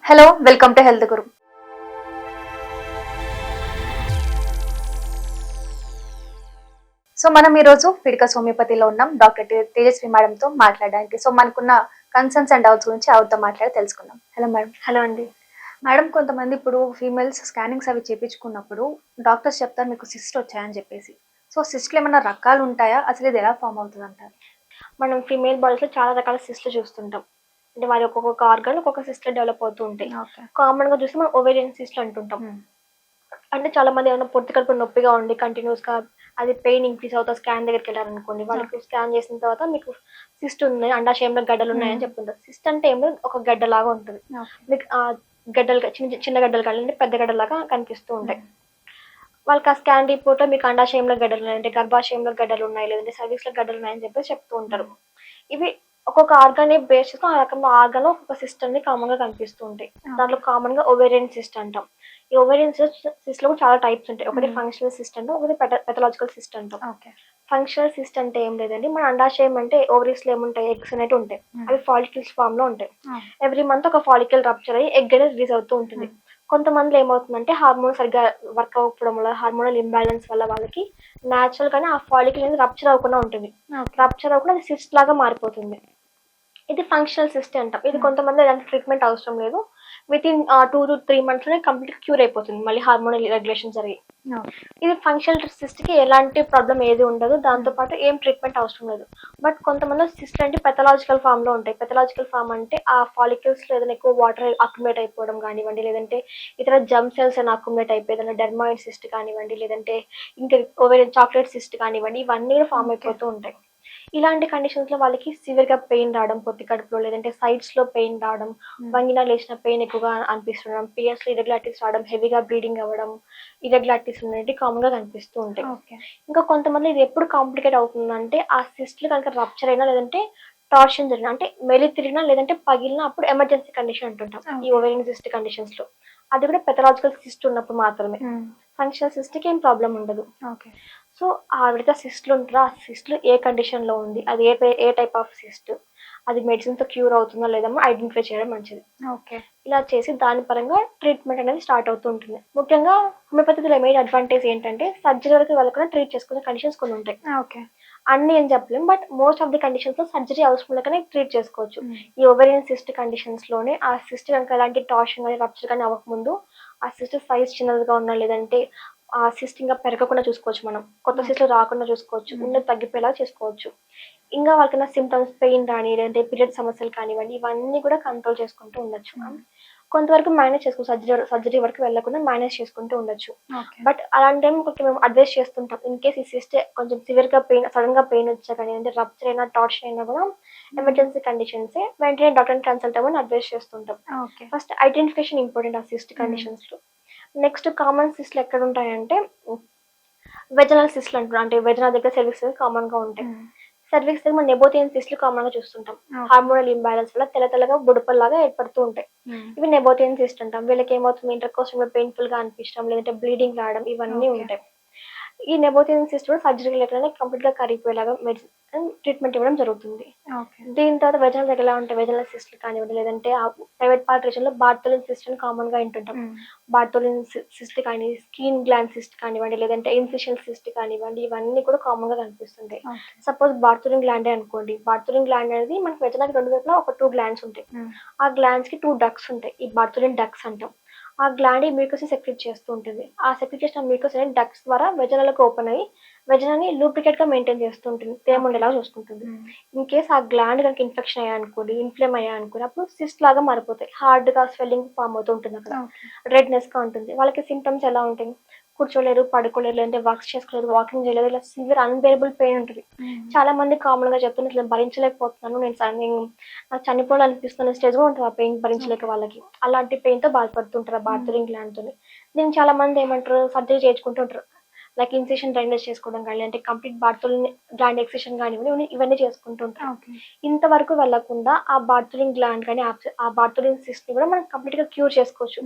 Hello welcome to health Guru. So మనం ఈరోజు Fidicus హోమియోపతిలో ఉన్నాం డాక్టర్ తేజస్వి మేడంతో మాట్లాడడానికి. సో మనకున్న కన్సర్న్స్ అండ్ డౌట్స్ గురించి ఆవిడతో మాట్లాడి తెలుసుకుందాం. Hello madam. హలో అండి. మేడం, కొంతమంది ఇప్పుడు ఫీమేల్స్ స్కానింగ్స్ అవి చేయించుకున్నప్పుడు డాక్టర్స్ చెప్తారు మీకు సిస్ట్ వచ్చాయని చెప్పేసి. సో సిస్ట్లు ఏమైనా రకాలు ఉంటాయా, అసలు ఇది ఎలా ఫామ్ అవుతుంది అంటారు? మనం ఫీమేల్ బాడీస్లో చాలా రకాల సిస్ట్లు చూస్తుంటాం. అంటే వారి ఒక్కొక్క ఆర్గాన్ ఒక్కొక్క సిస్ట్లు డెవలప్ అవుతూ ఉంటాయి. కామన్గా చూస్తే మనం ఓవేరియన్ సిస్ట్లు అంటుంటాం. అంటే చాలా మంది ఏమైనా పొత్తి కడుపు నొప్పిగా ఉండి కంటిన్యూస్గా అది పెయిన్ ఇంక్రీజ్ అవుతా స్కాన్ దగ్గరికి వెళ్ళారనుకోండి, వాళ్ళకి స్కాన్ చేసిన తర్వాత మీకు సిస్ట్ ఉంది, అండాశయంలో గడ్డలు ఉన్నాయని చెప్తుంటారు. సిస్ట్ అంటే ఏమో ఒక గడ్డలాగా ఉంటుంది. మీకు ఆ గడ్డలు చిన్న చిన్న గడ్డలు కానీ పెద్ద గడ్డలాగా కనిపిస్తూ ఉంటాయి. వాళ్ళకి ఆ స్కాన్ రిపోర్ట్లో మీకు అండాశయంలో గడ్డలు ఉన్నాయి, అంటే గర్భాశయంలో గడ్డలు ఉన్నాయి, లేదంటే సర్వీస్లో గడ్డలు ఉన్నాయని చెప్పేసి చెప్తూ ఉంటారు. ఇవి ఒక్కొక్క ఆర్గాన్ బేస్ చేసుకుని ఆ రకంగా ఆర్గాన్ ఒక్కొక్క సిస్టమ్ ని కామన్ గా కనిపిస్తూ ఉంటాయి. దాంట్లో కామన్ గా ఓవేరియన్ సిస్ట్ అంటాం. ఈ ఓవేరియన్ సిస్ట్ లో చాలా టైప్స్ ఉంటాయి. ఒకటి ఫంక్షనల్ సిస్ట్ అంటాం, ఒకటి పెథలాజికల్ సిస్ట్ అంటాం. ఫంక్షనల్ సిస్ట్ అంటే ఏం లేదండి, మన అండాశయం అంటే ఓవరీస్ లో ఏముంటాయి, ఎగ్స్ అనేవి ఉంటాయి. అవి ఫాలికల్స్ ఫామ్ లో ఉంటాయి. ఎవ్రీ మంత్ ఒక ఫాలికల్ రప్చర్ అయ్యి ఎగ్ అనేది రిలీజ్ అవుతూ ఉంటుంది. కొంతమందిలో ఏమవుతుందంటే హార్మోన్ సరిగ్గా వర్క్ అవ్వకపోవడం వల్ల, హార్మోనల్ ఇంబ్యాలెన్స్ వల్ల వాళ్ళకి న్యాచురల్ గానే ఆ ఫాలికల్ అనేది రప్చర్ అవ్వకుండా ఉంటుంది. రప్చర్ అవ్వకుండా అది సిస్ట్ లాగా మారిపోతుంది. ఇది ఫంక్షనల్ సిస్ట్ అంటాం. ఇది కొంతమంది ఎలాంటి ట్రీట్మెంట్ అవసరం లేదు, విత్ ఇన్ 2 to 3 months లోనే కంప్లీట్ క్యూర్ అయిపోతుంది, మళ్ళీ హార్మోనల్ రెగ్యులేషన్ జరిగి. ఇది ఫంక్షనల్ సిస్ట్ కి ఎలాంటి ప్రాబ్లం ఏది ఉండదు, దాంతో పాటు ఏం ట్రీట్మెంట్ అవసరం లేదు. బట్ కొంతమంది సిస్ట్ అంటే పెథలాజికల్ ఫామ్ లో ఉంటాయి. పెథలాజికల్ ఫామ్ అంటే ఆ ఫాలికల్స్ లో ఏదైనా ఎక్కువ వాటర్ అక్యుములేట్ అయిపోవడం కానివ్వండి, లేదంటే ఇతర జమ్ సెల్స్ అయినా అక్యుములేట్ అయిపోయి ఏదైనా డెర్మాయిడ్ సిస్ట్ కానివ్వండి, లేదంటే ఇంకా ఓవేరియన్ చాక్లెట్ సిస్ట్ కానివ్వండి, ఇవన్నీ ఫామ్ అయిపోతూ ఉంటాయి. ఇలాంటి కండిషన్స్ లో వాళ్ళకి సివియర్ గా పెయిన్ రావడం పొత్తి కడుపులో, లేదంటే సైడ్స్ లో పెయిన్ రావడం, వంగినా లేచిన పెయిన్ ఎక్కువగా అనిపిస్తుండడం, పిఎస్ లో ఇరెగ్యులారిటీస్ రావడం, హెవీగా బ్లీడింగ్ అవ్వడం, ఇరెగ్యులారిటీస్ ఉన్నట్టు కామన్ గా కనిపిస్తూ ఉంటాయి. ఇంకా కొంతమంది ఇది ఎప్పుడు కాంప్లికేట్ అవుతుందంటే ఆ సిస్ట్లు కనుక రప్చర్ అయినా, లేదంటే టార్షన్ జరిగిన, అంటే మెలి తిరిగినా, లేదంటే పగిలినా అప్పుడు ఎమర్జెన్సీ కండిషన్ అంటుంటాం ఈ ఓవేరియన్ సిస్ట్ కండిషన్స్ లో. అది కూడా పెథలాజికల్ సిస్ట్ ఉన్నప్పుడు మాత్రమే. ఫంక్షనల్ సిస్ట్ కి ఏం ప్రాబ్లం ఉండదు. సో ఆవిడతో సిస్ట్లు ఉంటారా, ఆ సిస్ట్లు ఏ కండిషన్లో ఉంది, అది ఏ టైప్ ఆఫ్ సిస్ట్, అది మెడిసిన్తో క్యూర్ అవుతుందో లేదమ్మో ఐడెంటిఫై చేయడం మంచిది. ఇలా చేసి దాని పరంగా ట్రీట్మెంట్ అనేది స్టార్ట్ అవుతూ ఉంటుంది. ముఖ్యంగా హోమియోపతిలో మెయిన్ అడ్వాంటేజ్ ఏంటంటే సర్జరీ వరకు వెళ్ళకుండా ట్రీట్ చేసుకునే కండిషన్స్ కొన్ని ఉంటాయి. అన్ని ఏం చెప్పలేం, but most of the conditions లో సర్జరీ అవసరం లేకనే ట్రీట్ చేసుకోవచ్చు. ఈ ఓవేరియన్ సిస్ట్ కండిషన్స్ లోనే ఆ సిస్ట్ కనుక ఎలాంటి టార్షన్ కానీ రప్చర్ కానీ అవ్వకముందు ఆ సిస్ట్ సైజ్ చిన్నదిగా ఉన్నా, లేదంటే ఆ సిస్ట్ ఇంకా పెరగకుండా చూసుకోవచ్చు, మనం కొత్త సిస్ట్లు రాకుండా చూసుకోవచ్చు, ఉన్నది తగ్గిపోయేలా చేసుకోవచ్చు. ఇంకా వాళ్ళకైనా సిమ్టమ్స్ పెయిన్ రాని, లేదంటే పీరియడ్ సమస్యలు కానివ్వండి, ఇవన్నీ కూడా కంట్రోల్ చేసుకుంటూ ఉండొచ్చు. కొంతవరకు మేనేజ్ చేసుకోవచ్చు, సర్జరీ వరకు వెళ్ళకుండా మేనేజ్ చేసుకుంటూ ఉండొచ్చు. బట్ అలాంటి టైం కొంచెం మేము అడ్వైస్ చేస్తుంటాం, ఇన్ కేస్ ఈ సిస్ట్ కొంచెం సివియర్ గా పెయిన్, సడన్ గా పెయిన్ వచ్చా కానీ, అంటే రప్చర్ అయినా టార్షన్ అయినా కూడా ఎమర్జెన్సీ కండిషన్స్ వెంటనే డాక్టర్ని కన్సల్ట్ అవ్వని అడ్వైస్ చేస్తుంటాం. ఫస్ట్ ఐడెంటిఫికేషన్ ఇంపార్టెంట్ ఆ సిస్ట్ కండిషన్స్ లో. నెక్స్ట్ కామన్ సిస్ట్లు ఎక్కడ ఉంటాయంటే వెజనల్ సిస్ట్లు అంటున్నాం, అంటే వెజనా దగ్గర సర్వీక్స్ కామన్ గా ఉంటాయి. సర్వీక్స్ దగ్గర మనం నెబోథియన్ సిస్ట్లు కామన్ గా చూస్తుంటాం. హార్మోనల్ ఇంబ్యాలెన్స్ వల్ల తెల్లగా బుడపల్లాగా ఏర్పడుతూ ఉంటాయి. ఇవి నెబోథియన్ సిస్ట్ అంటాం. వీళ్ళకి ఏమవుతుంది, ఇంటర్కోర్స్ పెయిన్ఫుల్ గా అనిపించడం, లేదంటే బ్లీడింగ్ రావడం, ఇవన్నీ ఉంటాయి. ఈ నెబోథియన్ సిస్ట్ కూడా సర్జరీ లేకుండా కంప్లీట్ గా కరిగిపోయేలాగా మెడిసిన్ ట్రీట్మెంట్ ఇవ్వడం జరుగుతుంది. దీని తర్వాత వెజనల్ దగ్గర ఎలా ఉంటాయి, వెజనల్ సిస్ట్లు కానివ్వండి, లేదంటే ప్రైవేట్ పార్ట్ రీజన్ లో బార్తోలిన్ సిస్ట్ అని కామన్ గా వింటుంటాం. బార్తోలిన్ సిస్ట్ కానీ, స్కిన్ గ్లాండ్ సిస్ట్ కానివ్వండి, లేదంటే ఇన్సిషన్ సిస్ట్ కానివ్వండి, ఇవన్నీ కూడా కామన్ గా కనిపిస్తుంటాయి. సపోజ్ బార్తోలిన్ గ్లాండే అనుకోండి, బార్తోలిన్ గ్లాండ్ అనేది మనకి వెజనాకి రెండు వైపులా ఒక 2 గ్లాండ్స్ ఉంటాయి. ఆ గ్లాండ్స్ కి 2 డక్ట్స్ ఉంటాయి, ఈ బార్తోలిన్ డక్ట్స్ అంటాం. ఆ గ్లాండ్ మ్యూకస్ సెక్రెట్ చేస్తూ ఉంటుంది. ఆ సెక్రెట్ చేసిన మ్యూకస్ అనేది డక్ట్స్ ద్వారా వెజనలకు ఓపెన్ అయ్యి వెజనాని లూబ్రికేట్ గా మెయింటైన్ చేస్తూ ఉంటుంది, తేమ ఉండేలాగా చూసుకుంటుంది. ఇన్ కేస్ ఆ గ్లాండ్ కనుక ఇన్ఫెక్షన్ అయ్యానుకోండి, ఇన్ఫ్లేమ్ అయ్యానుకోండి, అప్పుడు సిస్ట్ లాగా మారిపోతాయి, హార్డ్ గా స్వెల్లింగ్ ఫామ్ అవుతూ ఉంటుంది, అక్కడ రెడ్నెస్ గా ఉంటుంది. వాళ్ళకి సిమ్టమ్స్ ఎలా ఉంటాయి, కూర్చోలేరు, పడుకోలేరు, లేదంటే వర్క్స్ చేసుకోలేరు, వాకింగ్ చేయలేదు, ఇలా సివియర్ అన్బేరబుల్ పెయిన్ ఉంటుంది. చాలా మంది కామన్ గా చెప్తున్నారు, ఇట్లా భరించలేకపోతున్నాను, నాకు చనిపోవాలనిపిస్తున్న స్టేజ్ కూడా ఉంటుంది ఆ పెయిన్ భరించలేక వాళ్ళకి. అలాంటి పెయిన్ తో బాధపడుతుంటారు ఆ బార్తోలిన్ గ్లాండ్ తో. దీన్ని చాలా మంది ఏమంటారు, సర్జరీ చేయించుకుంటూ ఉంటారు, లైక్ ఇన్సిషన్ డ్రైనేజ్ చేసుకోవడం కానీ, అంటే కంప్లీట్ బార్తోలిన్ గ్లాండ్ ఎక్సిషన్ కానివ్వండి, ఇవన్నీ చేసుకుంటూ ఉంటారు. ఇంతవరకు వెళ్లకుండా ఆ బార్తోలిన్ గ్లాండ్ కానీ ఆ బార్తోలిన్ సిస్ట్ ని కూడా మనం కంప్లీట్ గా క్యూర్ చేసుకోవచ్చు.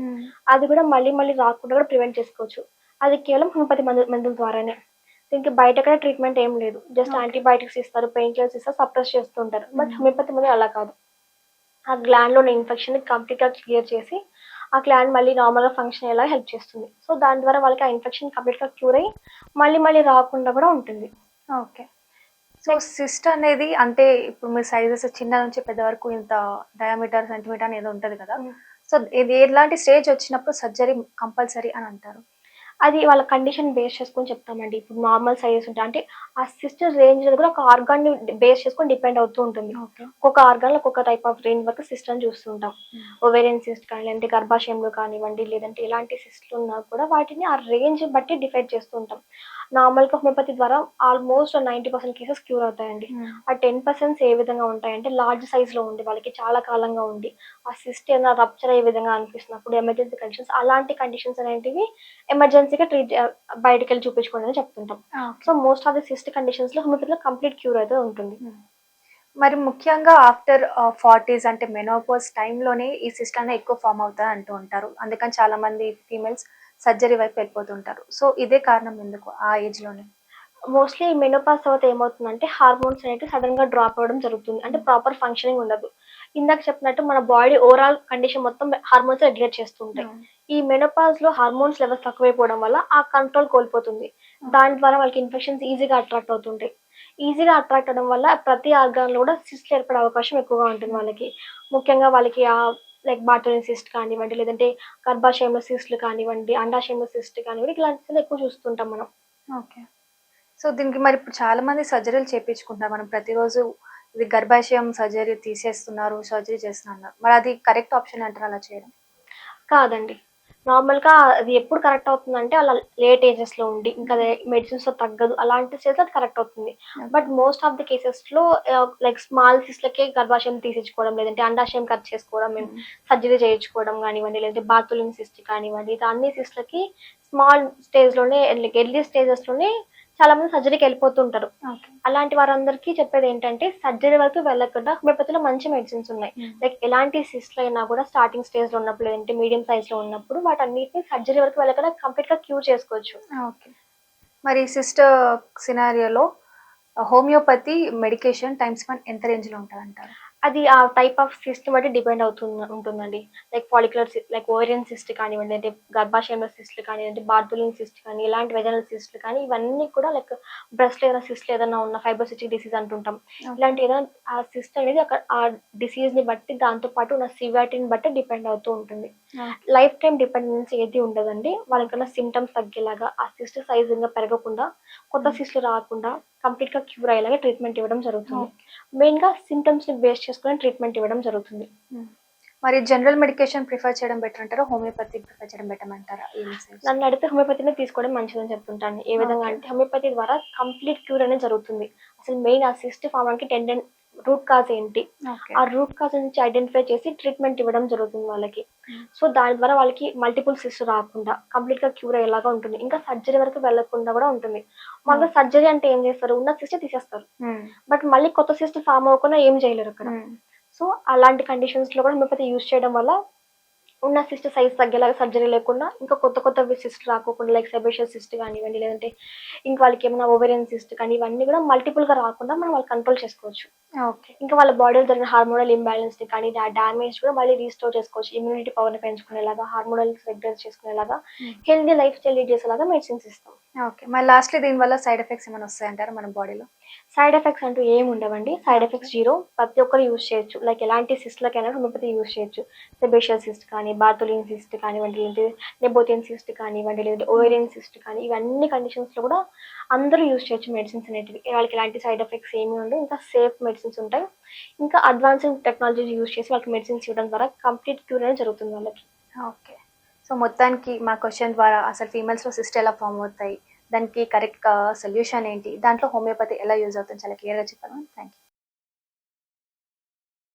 అది కూడా మళ్ళీ రాకుండా కూడా ప్రివెంట్ చేసుకోవచ్చు. అది కేవలం హోమియోపతి మందుల ద్వారానే. దీనికి బయట కూడా ట్రీట్మెంట్ ఏం లేదు, జస్ట్ యాంటీబయాటిక్స్ ఇస్తారు, పెయిన్ కిల్లర్స్ ఇస్తారు, సప్రెస్ చేస్తూ ఉంటారు. బట్ హోమియోపతి మందులు అలా కాదు, ఆ గ్లాండ్ లో ఉన్న ఇన్ఫెక్షన్ ని కంప్లీట్ గా క్లియర్ చేసి ఆ గ్లాండ్ మళ్ళీ నార్మల్గా ఫంక్షన్ అయ్యేలా హెల్ప్ చేస్తుంది. సో దాని ద్వారా వాళ్ళకి ఆ ఇన్ఫెక్షన్ కంప్లీట్గా క్యూర్ అయ్యి మళ్ళీ రాకుండా కూడా ఉంటుంది. ఓకే. సో సిస్ట్ అనేది అంటే ఇప్పుడు మీ సైజెస్ చిన్న నుంచి పెద్ద వరకు ఇంత డయామీటర్ సెంటీమీటర్ అని ఏదో ఉంటుంది కదా. సో ఇది ఎలాంటి స్టేజ్ వచ్చినప్పుడు సర్జరీ కంపల్సరీ అని అంటారు? అది వాళ్ళ కండిషన్ బేస్ చేసుకొని చెప్తామండి. ఇప్పుడు నార్మల్ సైజెస్ ఉంటాయి. అంటే ఆ సిస్ట్ రేంజ్ కూడా ఒక ఆర్గాన్‌ని బేస్ చేసుకొని డిపెండ్ అవుతూ ఉంటుంది. ఓకే. ఒక్కొక్క ఆర్గాన్‌లో ఒక్కొక్క టైప్ ఆఫ్ రేంజ్ వరకు సిస్ట్ అని చూస్తుంటాం. ఓవేరియన్ సిస్ట్ కానీ, లేదంటే గర్భాశయంలో కానివ్వండి, లేదంటే ఎలాంటి సిస్ట్‌లు ఉన్నా కూడా వాటిని ఆ రేంజ్ బట్టి డిసైడ్ చేస్తూ ఉంటాం. నార్మల్‌గా హోమియోపతి ద్వారా ఆల్మోస్ట్ 90% కేసెస్ క్యూర్ అవుతాయండి. ఆ 10% ఏ విధంగా ఉంటాయంటే లార్జ్ సైజ్‌లో ఉండి వాళ్ళకి చాలా కాలంగా ఉండి ఆ సిస్ట్ ఏదైనా రప్చర్ అయ్యే విధంగా అనిపిస్తున్నప్పుడు ఎమర్జెన్సీ కండిషన్స్ అలాంటి కండిషన్స్ అనేటివి ఎమర్జెన్సీగా బయటికెళ్ళి చూపించుకోండి అని చెప్తుంటాం. So most of the cyst కండిషన్స్‌లో హోమియోపతిలో కంప్లీట్ క్యూర్ అయితే ఉంటుంది. మరి ముఖ్యంగా ఆఫ్టర్ 40s అంటే మెనోపాజ్ టైంలోనే ఈ సిస్ట్ అనేది ఎక్కువ ఫామ్ అవుతాయి అంటూ ఉంటారు. అందుకని చాలా మంది ఫీమేల్స్ సర్జరీ వైపు వెళ్ళిపోతుంటారు. సో ఇదే కారణం ఎందుకు ఆ ఏజ్‌లోనే? మోస్ట్లీ మెనోపాజ్ తర్వాత ఏమవుతుందంటే హార్మోన్స్ అనేవి సడన్‌గా డ్రాప్ అవ్వడం జరుగుతుంది. అంటే ప్రాపర్ ఫంక్షనింగ్ ఉండదు. ఇందాక చెప్పినట్టు మన బాడీ ఓవరాల్ కండిషన్ మొత్తం హార్మోన్స్ రెగ్యులేట్ చేస్తూ ఉంటాయి. ఈ మెనోపాజ్‌లో హార్మోన్స్ లెవెల్స్ తక్కువైపోవడం వల్ల ఆ కంట్రోల్ కోల్పోతుంది. దాని ద్వారా వాళ్ళకి ఇన్ఫెక్షన్స్ ఈజీగా అట్రాక్ట్ అవుతుంటాయి. ఈజీగా అట్రాక్ట్ అవ్వడం వల్ల ప్రతి ఆర్గాన్‌లో కూడా సిస్ట్‌లు ఏర్పడే అవకాశం ఎక్కువగా ఉంటుంది వాళ్ళకి. ముఖ్యంగా వాళ్ళకి లైక్ బార్టోలిన్ సిస్ట్ కానివ్వండి, లేదంటే గర్భాశయంలో సిస్ట్‌లు కానివ్వండి, అండాశయంలో సిస్ట్ కానివ్వండి, ఇలాంటివి ఎక్కువ చూస్తుంటాం మనం. ఓకే. సో దీనికి మరి ఇప్పుడు చాలా మంది సర్జరీలు చేపించుకుంటున్నారు. మనం ప్రతిరోజు ఇది గర్భాశయం సర్జరీ తీసేస్తున్నారు, సర్జరీ చేస్తున్నారు. మరి అది కరెక్ట్ ఆప్షన్ అంటారా అలా చేయడం? కాదండి. నార్మల్‌గా అది ఎప్పుడు కరెక్ట్ అవుతుందంటే అలా లేట్ ఏజెస్‌లో ఉండి, ఇంకా అదే మెడిసిన్స్‌తో తగ్గదు. అలాంటి స్టేజ్‌లో అది కరెక్ట్ అవుతుంది. బట్ మోస్ట్ ఆఫ్ ది కేసెస్‌లో లైక్ స్మాల్ సిస్ట్‌లకే గర్భాశయం తీసేసుకోవడం, లేదంటే అండాశయం కట్ చేసుకోవడం, సర్జరీ చేయించుకోవడం గానివ్వండి, లేదంటే బార్టోలిన్ సిస్ట్ కానివ్వండి, ఇట్లా అన్ని సిస్ట్‌లకి స్మాల్ స్టేజ్‌లోనే ఎర్లీ స్టేజెస్‌లోనే చాలా మంది సర్జరీకి వెళ్ళిపోతుంటారు. అలాంటి వారందరికీ చెప్పేది ఏంటంటే సర్జరీ వరకు వెళ్ళకుండా హోమియోపతిలో మంచి మెడిసిన్స్ ఉన్నాయి. లైక్ ఎలాంటి సిస్ట్‌లు అయినా కూడా స్టార్టింగ్ స్టేజ్‌లో ఉన్నప్పుడు, లేదంటే మీడియం సైజ్‌లో ఉన్నప్పుడు వాటన్నిటిని సర్జరీ వరకు వెళ్ళకుండా కంప్లీట్‌గా క్యూర్ చేసుకోవచ్చు. ఓకే. మరి సిస్ట్ సినారియోలో హోమియోపతి మెడికేషన్ టైమ్ స్పాన్ ఎంత రేంజ్‌లో ఉంటదంటారు? అది ఆ టైప్ ఆఫ్ సిస్ట్ బట్టి డిపెండ్ ఉంటుందండి. Like follicular like ovarian cyst కానివ్వండి, అంటే గర్భాశయంలో సిస్ట్‌లు కానివ్వండి, బార్టోలిన్ సిస్ట్ కానీ, ఇలాంటి వెజనల్ సిస్ట్‌లు కానీ ఇవన్నీ కూడా లైక్ బ్రెస్ట్‌లో ఏదైనా సిస్ట్‌లు ఏదైనా ఉన్న ఫైబ్రోసిస్టిక్ డిసీజ్ అంటుంటాం. ఇలాంటి ఏదైనా ఆ సిస్ట్ అనేది అక్కడ ఆ డిసీజ్‌ని బట్టి దాంతో పాటు ఉన్న సివియారిటీని బట్టి డిపెండ్ అవుతూ ఉంటుంది. లైఫ్ టైమ్ డిపెండెన్సీ ఏది ఉండదండి. వాళ్ళకున్న సింప్టమ్స్ తగ్గేలాగా ఆ సిస్ట్ సైజ్ ఇంకా పెరగకుండా, కొత్త సిస్ట్‌లు రాకుండా కంప్లీట్‌గా క్యూర్ అయ్యేలాగా ట్రీట్మెంట్ ఇవ్వడం జరుగుతుంది. మెయిన్‌గా సింప్టమ్స్‌ని బేస్ చేసుకొని ట్రీట్మెంట్ ఇవ్వడం జరుగుతుంది. మరి జనరల్ మెడికేషన్ ప్రిఫర్ చేయడం బెటర్ అంటారా? హోమియోపతి ప్రిఫర్ చేయడం బెటర్ అంటారా? నన్ను అడిగితే హోమియోపతినే తీసుకోవడం మంచిదని చెప్తుంటాను. ఏ విధంగా అంటే హోమియోపతి ద్వారా కంప్లీట్ క్యూర్ అనేది జరుగుతుంది. అసలు మెయిన్ ఆ సిస్ట్ ఫార్మ్ అవ్వడానికి రూట్ కాజ్ ఏంటి? ఆ రూట్ కాజ్ నుంచి ఐడెంటిఫై చేసి ట్రీట్మెంట్ ఇవ్వడం జరుగుతుంది వాళ్ళకి. సో దాని ద్వారా వాళ్ళకి మల్టిపుల్ సిస్ట్ రాకుండా కంప్లీట్‌గా క్యూర్ అయ్యేలాగా ఉంటుంది. ఇంకా సర్జరీ వరకు వెళ్ళకుండా కూడా ఉంటుంది. మామూలుగా సర్జరీ అంటే ఏం చేస్తారు? ఉన్న సిస్ట్ తీసేస్తారు. బట్ మళ్ళీ కొత్త సిస్ట్ ఫార్మ్ అవ్వకుండా ఏం చేయలేరు అక్కడ. సో అలాంటి కండిషన్స్‌లో కూడా హోమియోపతి యూజ్ చేయడం వల్ల ఉన్న సిస్ట్ సైజ్ తగ్గేలాగా సర్జరీ లేకుండా ఇంకా కొత్త సిస్ట్ రాకోకుండా లైక్ సెబేషియస్ సిస్ట్ కానివ్వండి, లేదంటే ఇంకా వాళ్ళకి ఏమైనా ఓవేరియన్ సిస్ట్ కానీ ఇవన్నీ కూడా మల్టిపుల్‌గా రాకుండా మనం వాళ్ళు కంట్రోల్ చేసుకోవచ్చు. ఓకే. ఇంకా వాళ్ళ బాడీలో జరిగిన హార్మోనల్ ఇంబాలెన్స్‌ని కానీ డ్యామేజ్ కూడా మళ్ళీ రీస్టోర్ చేసుకోవచ్చు. ఇమ్యూనిటీ పవర్‌ని పెంచుకునేలాగా, హార్మోనల్స్ రెగ్యులేట్ చేసుకునేలాగా, హెల్తీ లైఫ్ స్టైల్ లీడ్ చేసేలాగా మెడిసిన్స్ ఇస్తాం. ఓకే. మరి లాస్ట్‌లీ దీనివల్ల సైడ్ ఎఫెక్ట్స్ ఏమైనా వస్తాయంటారా మన బాడీలో? సైడ్ ఎఫెక్ట్స్ అంటూ ఏమి ఉండవండి. Side effects 0. ప్రతి ఒక్కరు యూజ్ చేయొచ్చు. లైక్ ఎలాంటి సిస్ట్‌లకైనా హోమియోపతి యూజ్ చేయొచ్చు. సెబేషియస్ సిస్ట్ కానీ, బార్టోలిన్ సిస్ట్ కానివ్వండి, లేదంటే నెపోటియన్ సిస్ట్ కానివ్వండి, లేదంటే ఓవేరియన్ సిస్ట్ కానీ ఇవన్నీ కండిషన్స్‌లో కూడా అందరూ యూజ్ చేయొచ్చు మెడిసిన్స్ అనేటివి. వాళ్ళకి ఎలాంటి సైడ్ ఎఫెక్ట్స్ ఏమీ ఉండవు. ఇంకా సేఫ్ మెడిసిన్స్ ఉంటాయి. ఇంకా అడ్వాన్స్డ్ టెక్నాలజీ యూజ్ చేసి వాళ్ళకి మెడిసిన్స్ ఇవ్వడం ద్వారా కంప్లీట్ క్యూర్ అనేది జరుగుతుంది వాళ్ళకి. ఓకే. సో మొత్తానికి మా క్వెషన్ ద్వారా అసలు ఫీమేల్స్‌లో సిస్ట్ ఎలా ఫామ్ అవుతాయి? దానికి కరెక్ట్‌గా సొల్యూషన్ ఏంటి? దాంట్లో హోమియోపతి ఎలా యూజ్ అవుతుంది చాలా క్లియర్‌గా చెప్పారు. Thank you.